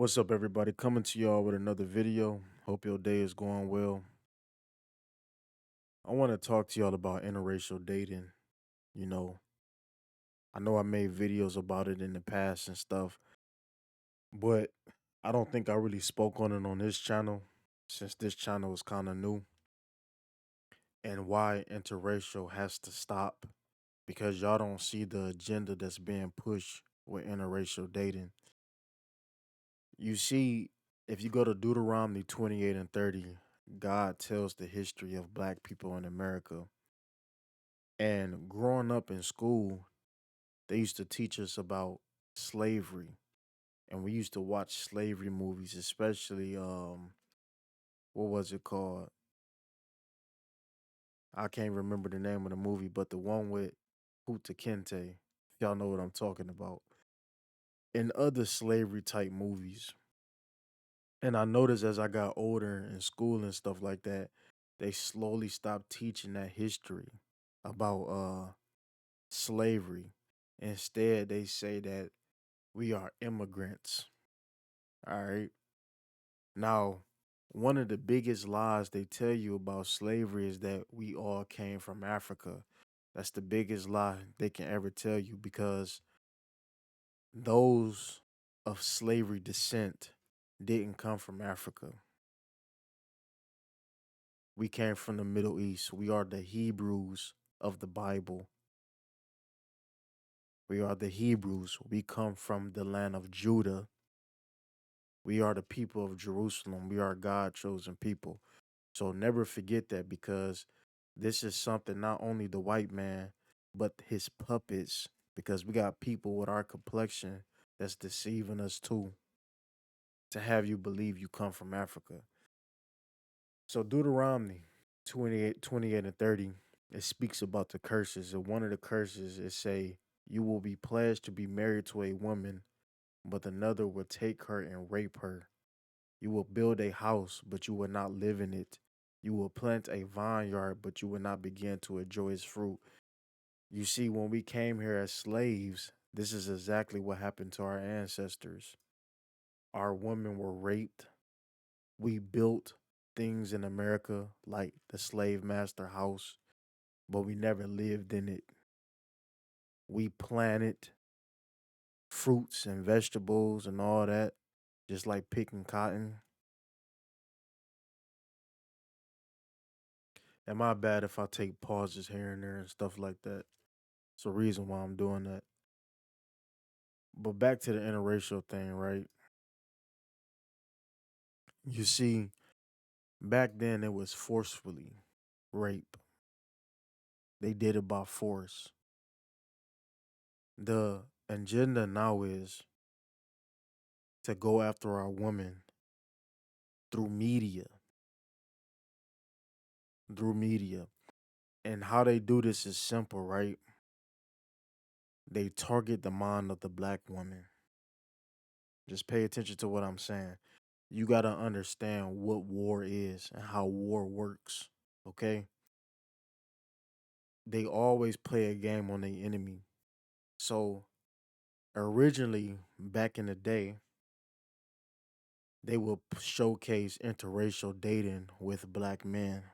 What's up, everybody? Coming to y'all with another video. Hope your day is going well. I want to talk to y'all about interracial dating. You know, I know I made videos about it in the past and stuff, but I don't think I really spoke on it on this channel since this channel is kind of new, and why interracial has to stop because y'all don't see the agenda that's being pushed with interracial dating. You see, if you go to Deuteronomy 28 and 30, God tells the history of black people in America. And growing up in school, they used to teach us about slavery. And we used to watch slavery movies, especially what was it called? I can't remember the name of the movie, but the one with Huta Kente, if y'all know what I'm talking about. And other slavery type movies. And I noticed as I got older in school and stuff like that, they slowly stopped teaching that history about slavery. Instead, they say that we are immigrants. All right. Now, one of the biggest lies they tell you about slavery is that we all came from Africa. That's the biggest lie they can ever tell you because those of slavery descent didn't come from Africa. We came from the Middle East. We are the Hebrews of the Bible. We are the Hebrews. We come from the land of Judah. We are the people of Jerusalem. We are God chosen people. So never forget that because this is something not only the white man, but his puppets, because we got people with our complexion that's deceiving us too, to have you believe you come from Africa. So Deuteronomy 28 and 30, it speaks about the curses. And one of the curses is say, you will be pledged to be married to a woman, but another will take her and rape her. You will build a house, but you will not live in it. You will plant a vineyard, but you will not begin to enjoy its fruit. You see, when we came here as slaves, this is exactly what happened to our ancestors. Our women were raped. We built things in America like the slave master house, but we never lived in it. We planted fruits and vegetables and all that, just like picking cotton. Am I bad if I take pauses here and there and stuff like that? It's a reason why I'm doing that. But back to the interracial thing, right? You see, back then it was forcefully rape. They did it by force. The agenda now is to go after our women through media, through media. And how they do this is simple, right? They target the mind of the black woman. Just pay attention to what I'm saying. You got to understand what war is and how war works, okay? They always play a game on the enemy. So, originally, back in the day, they will showcase interracial dating with black men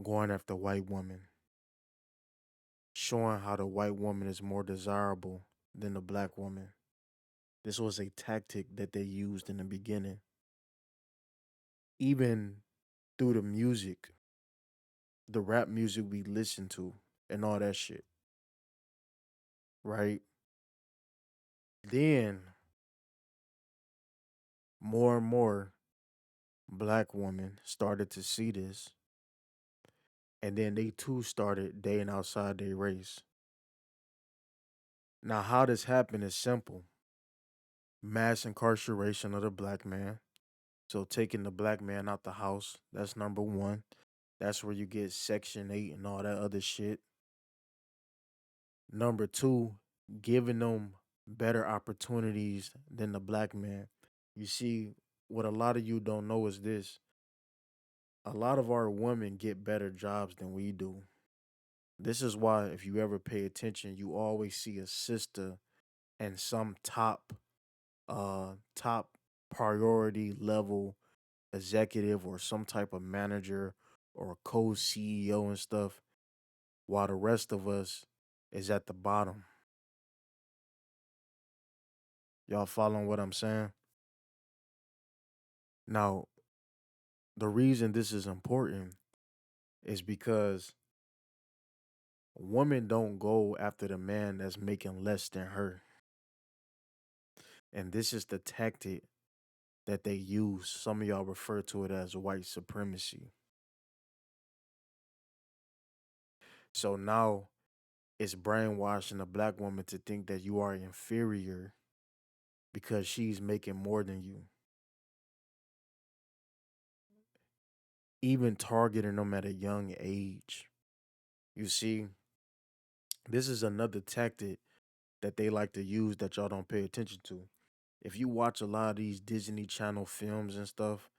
going after white women, showing how the white woman is more desirable than the black woman. This was a tactic that they used in the beginning. Even through the music, the rap music we listen to, and all that shit, right? Then, more and more black women started to see this, and then they too started dating outside their race. Now, how this happened is simple: mass incarceration of the black man. So, taking the black man out the house, that's number one. That's where you get Section 8 and all that other shit. Number two, giving them better opportunities than the black man. You see, what a lot of you don't know is this: a lot of our women get better jobs than we do. This is why, if you ever pay attention, you always see a sister and some top. top priority level executive or some type of manager or co CEO and stuff, while the rest of us is at the bottom. Y'all following what I'm saying? Now, the reason this is important is because women don't go after the man that's making less than her. And this is the tactic that they use. Some of y'all refer to it as white supremacy. So now it's brainwashing a black woman to think that you are inferior because she's making more than you, even targeting them at a young age. You see, this is another tactic that they like to use that y'all don't pay attention to. If you watch a lot of these Disney Channel films and stuff,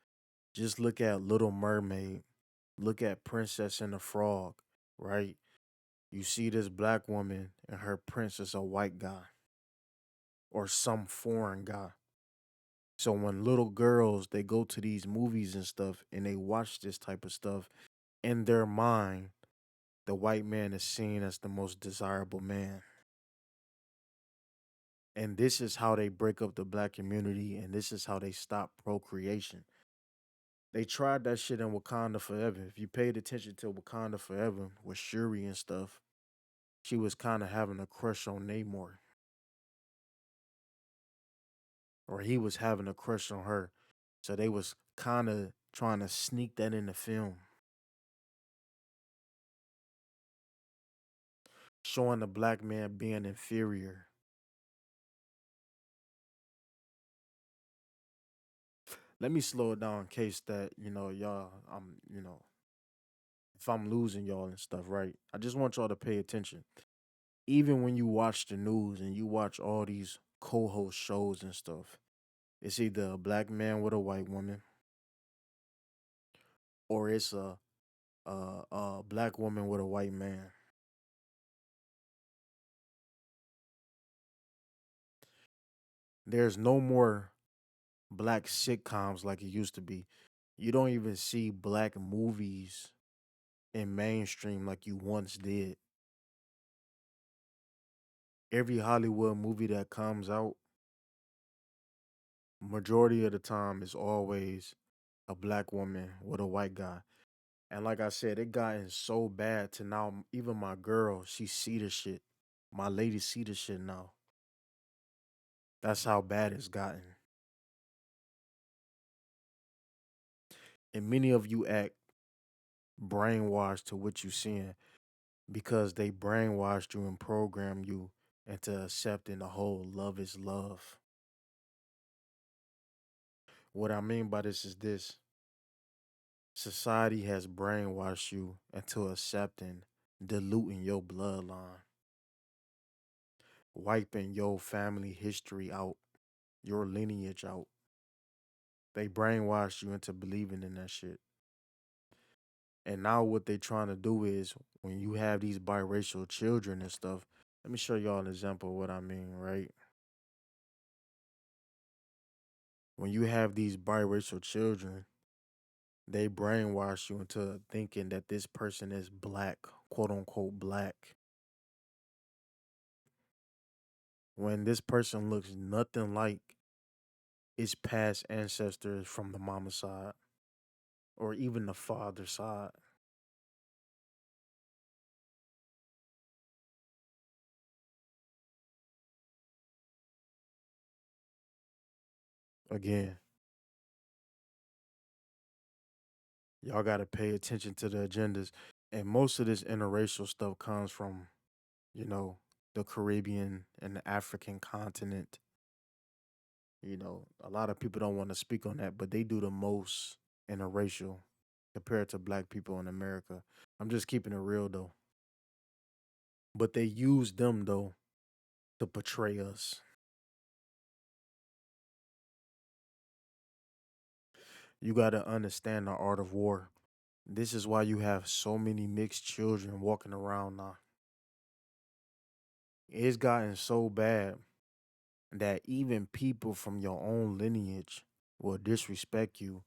just look at Little Mermaid, look at Princess and the Frog, right? You see this black woman and her prince is a white guy or some foreign guy. So when little girls they go to these movies and stuff and they watch this type of stuff, in their mind, the white man is seen as the most desirable man. And this is how they break up the black community and this is how they stop procreation. They tried that shit in Wakanda Forever. If you paid attention to Wakanda Forever with Shuri and stuff, she was kind of having a crush on Namor, or he was having a crush on her. So they was kind of trying to sneak that in the film, showing the black man being inferior. Let me slow it down in case that, y'all, if I'm losing y'all and stuff, right? I just want y'all to pay attention. Even when you watch the news and you watch all these co-host shows and stuff, it's either a black man with a white woman or it's a black woman with a white man. There's no more black sitcoms like it used to be. You don't even see black movies in mainstream like you once did. Every Hollywood movie that comes out, majority of the time is always a black woman with a white guy. And like I said, it gotten so bad to now even my girl, she see the shit. My lady see the shit now. That's how bad it's gotten. And many of you act brainwashed to what you seeing because they brainwashed you and programmed you into accepting the whole love is love. What I mean by this is this: society has brainwashed you into accepting, diluting your bloodline, wiping your family history out, your lineage out. They brainwashed you into believing in that shit. And now what they trying to do is when you have these biracial children and stuff, let me show y'all an example of what I mean, right? When you have these biracial children, they brainwash you into thinking that this person is black, quote unquote black, when this person looks nothing like its past ancestors from the mama side or even the father side. Again, y'all got to pay attention to the agendas. And most of this interracial stuff comes from, you know, the Caribbean and the African continent. A lot of people don't want to speak on that, but they do the most interracial compared to black people in America. I'm just keeping it real though. But they use them though to portray us. You got to understand the art of war. This is why you have so many mixed children walking around now. It's gotten so bad that even people from your own lineage will disrespect you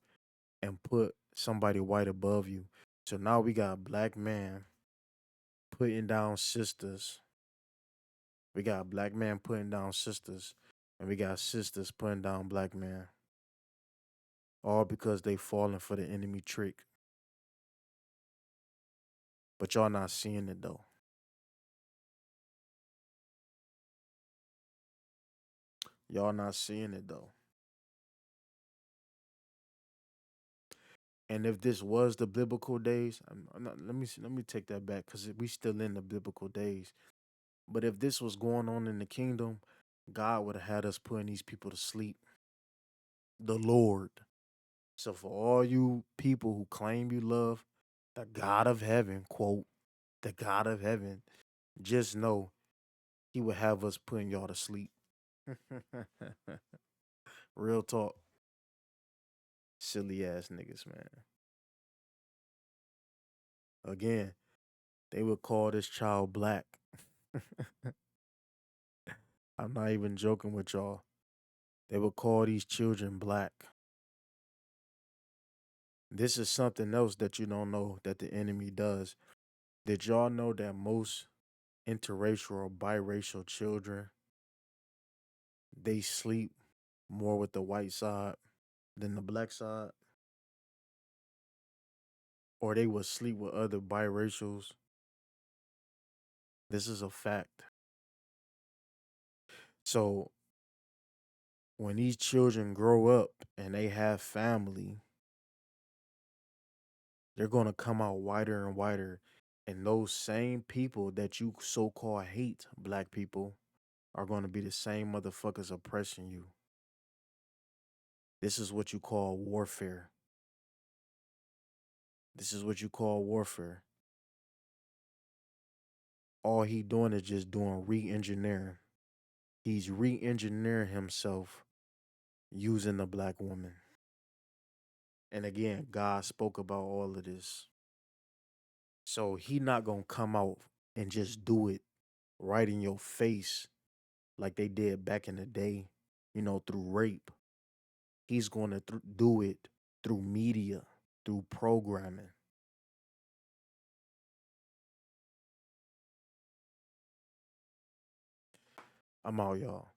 and put somebody white above you. So now we got a black man putting down sisters. We got a black man putting down sisters, and we got sisters putting down black men, all because they falling for the enemy trick. But y'all not seeing it though. Y'all not seeing it though. And if this was the biblical days, I'm not, let me take that back because we still in the biblical days. But if this was going on in the kingdom, God would have had us putting these people to sleep. The Lord. So for all you people who claim you love the God of heaven, quote, the God of heaven, just know he would have us putting y'all to sleep. Real talk. Silly ass niggas, man. Again, they would call this child black. I'm not even joking with y'all. They would call these children black. This is something else that you don't know that the enemy does. Did y'all know that most interracial or biracial children they sleep more with the white side than the black side? Or they would sleep with other biracials? This is a fact. So when these children grow up and they have family, they're gonna come out whiter and whiter. And those same people that you so called hate, black people, are gonna be the same motherfuckers oppressing you. This is what you call warfare. This is what you call warfare. All he doing is just doing re-engineering. He's re-engineering himself using the black woman. And again, God spoke about all of this. So he not gonna come out and just do it right in your face like they did back in the day, through rape. He's gonna do it through media, through programming. I'm out, y'all.